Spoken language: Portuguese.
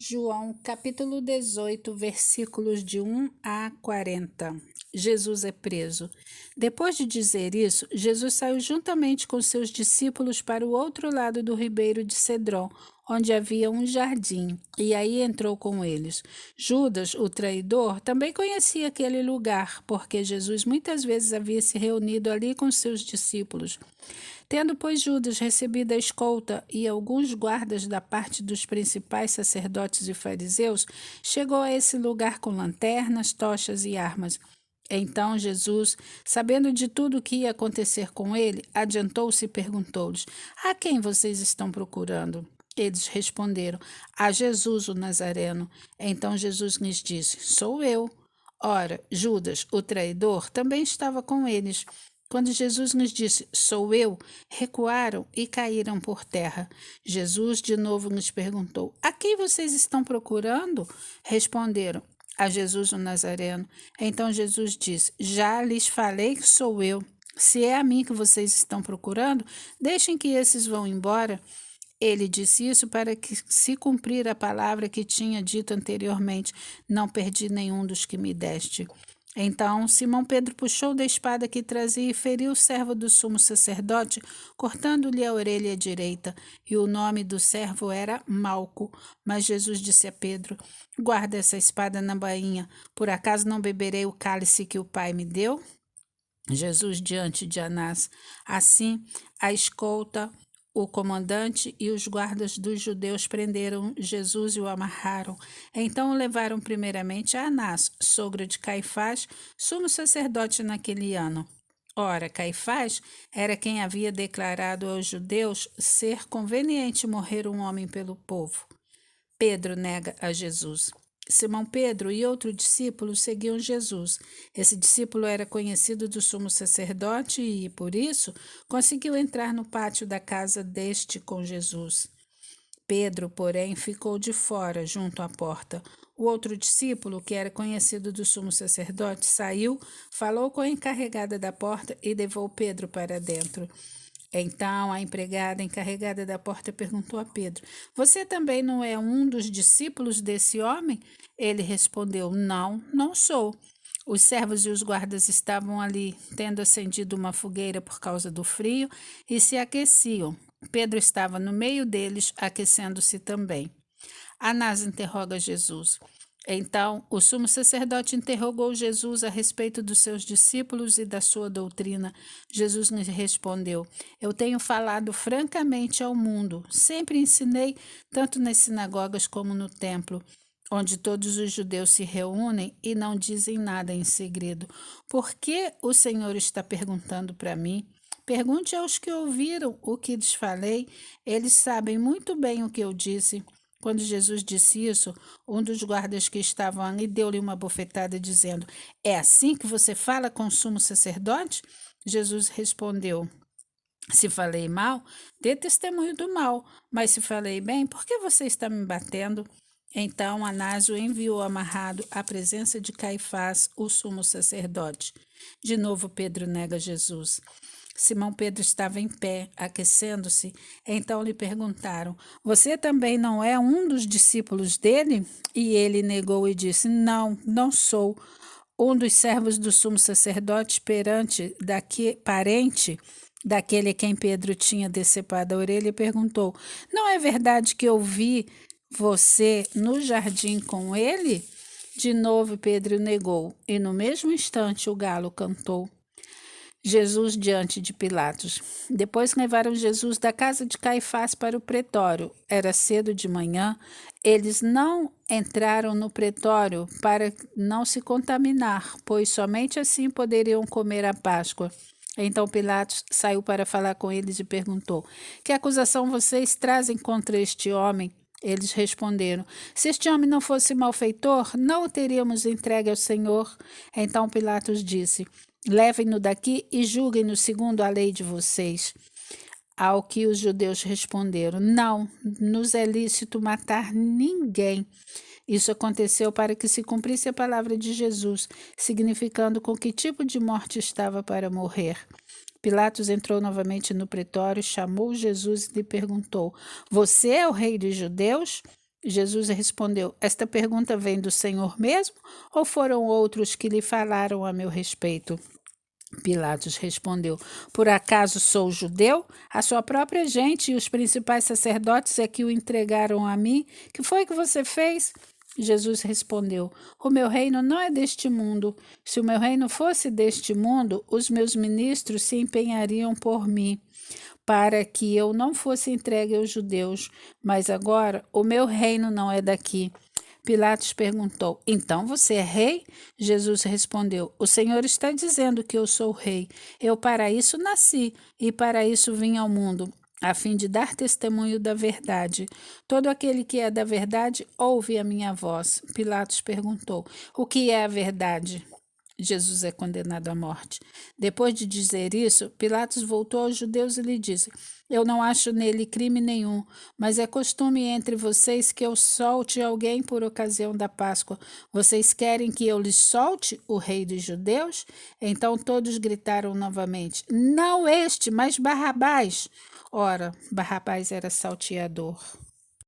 João capítulo 18, versículos de 1 a 40. Jesus é preso. Depois de dizer isso, Jesus saiu juntamente com seus discípulos para o outro lado do ribeiro de Cedron, onde havia um jardim, e aí entrou com eles. Judas, o traidor, também conhecia aquele lugar, porque Jesus muitas vezes havia se reunido ali com seus discípulos. Tendo, pois, Judas recebido a escolta e alguns guardas da parte dos principais sacerdotes e fariseus, chegou a esse lugar com lanternas, tochas e armas. Então Jesus, sabendo de tudo o que ia acontecer com ele, adiantou-se e perguntou-lhes: A quem vocês estão procurando? Eles responderam: A Jesus, o Nazareno. Então Jesus lhes disse: Sou eu. Ora, Judas, o traidor, também estava com eles. Quando Jesus nos disse, sou eu, recuaram e caíram por terra. Jesus de novo nos perguntou, a quem vocês estão procurando? Responderam, a Jesus o Nazareno. Então Jesus disse, já lhes falei que sou eu. Se é a mim que vocês estão procurando, deixem que esses vão embora. Ele disse isso para que se cumprir a palavra que tinha dito anteriormente, não perdi nenhum dos que me deste. Então Simão Pedro puxou da espada que trazia e feriu o servo do sumo sacerdote, cortando-lhe a orelha direita. E o nome do servo era Malco. Mas Jesus disse a Pedro, guarda essa espada na bainha, por acaso não beberei o cálice que o Pai me deu? Jesus diante de Anás. Assim, a escolta, o comandante e os guardas dos judeus prenderam Jesus e o amarraram. Então o levaram primeiramente a Anás, sogro de Caifás, sumo sacerdote naquele ano. Ora, Caifás era quem havia declarado aos judeus ser conveniente morrer um homem pelo povo. Pedro nega a Jesus. Simão Pedro e outro discípulo seguiam Jesus. Esse discípulo era conhecido do sumo sacerdote e, por isso, conseguiu entrar no pátio da casa deste com Jesus. Pedro, porém, ficou de fora, junto à porta. O outro discípulo, que era conhecido do sumo sacerdote, saiu, falou com a encarregada da porta e levou Pedro para dentro. Então a empregada encarregada da porta perguntou a Pedro: Você também não é um dos discípulos desse homem? Ele respondeu: Não, não sou. Os servos e os guardas estavam ali, tendo acendido uma fogueira por causa do frio, e se aqueciam. Pedro estava no meio deles, aquecendo-se também. Anás interroga Jesus. Então, o sumo sacerdote interrogou Jesus a respeito dos seus discípulos e da sua doutrina. Jesus lhe respondeu: Eu tenho falado francamente ao mundo. Sempre ensinei, tanto nas sinagogas como no templo, onde todos os judeus se reúnem e não dizem nada em segredo. Por que o Senhor está perguntando para mim? Pergunte aos que ouviram o que lhes falei. Eles sabem muito bem o que eu disse. Quando Jesus disse isso, um dos guardas que estavam ali deu-lhe uma bofetada, dizendo: É assim que você fala com o sumo sacerdote? Jesus respondeu: Se falei mal, dê testemunho do mal, mas se falei bem, por que você está me batendo? Então Anás o enviou amarrado à presença de Caifás, o sumo sacerdote. De novo Pedro nega Jesus. Simão Pedro estava em pé, aquecendo-se. Então lhe perguntaram: Você também não é um dos discípulos dele? E ele negou e disse: Não, não sou. Um dos servos do sumo sacerdote parente daquele a quem Pedro tinha decepado a orelha, perguntou: Não é verdade que eu vi você no jardim com ele? De novo Pedro negou, e no mesmo instante o galo cantou. Jesus diante de Pilatos. Depois levaram Jesus da casa de Caifás para o pretório. Era cedo de manhã. Eles não entraram no pretório para não se contaminar, pois somente assim poderiam comer a Páscoa. Então Pilatos saiu para falar com eles e perguntou: Que acusação vocês trazem contra este homem? Eles responderam: Se este homem não fosse malfeitor, não o teríamos entregue ao Senhor. Então Pilatos disse: Levem-no daqui e julguem-no segundo a lei de vocês. Ao que os judeus responderam: Não, nos é lícito matar ninguém. Isso aconteceu para que se cumprisse a palavra de Jesus, significando com que tipo de morte estava para morrer. Pilatos entrou novamente no pretório, chamou Jesus e lhe perguntou: Você é o rei dos judeus? Jesus respondeu: Esta pergunta vem do Senhor mesmo, ou foram outros que lhe falaram a meu respeito? Pilatos respondeu: Por acaso sou judeu? A sua própria gente e os principais sacerdotes é que o entregaram a mim. Que foi que você fez? Jesus respondeu: O meu reino não é deste mundo. Se o meu reino fosse deste mundo, os meus ministros se empenhariam por mim, para que eu não fosse entregue aos judeus. Mas agora o meu reino não é daqui. Pilatos perguntou: Então você é rei? Jesus respondeu: O Senhor está dizendo que eu sou rei. Eu para isso nasci e para isso vim ao mundo, a fim de dar testemunho da verdade. Todo aquele que é da verdade ouve a minha voz. Pilatos perguntou: O que é a verdade? Jesus é condenado à morte. Depois de dizer isso, Pilatos voltou aos judeus e lhe disse: Eu não acho nele crime nenhum, mas é costume entre vocês que eu solte alguém por ocasião da Páscoa. Vocês querem que eu lhes solte o rei dos judeus? Então todos gritaram novamente: Não este, mas Barrabás. Ora, Barrabás era salteador.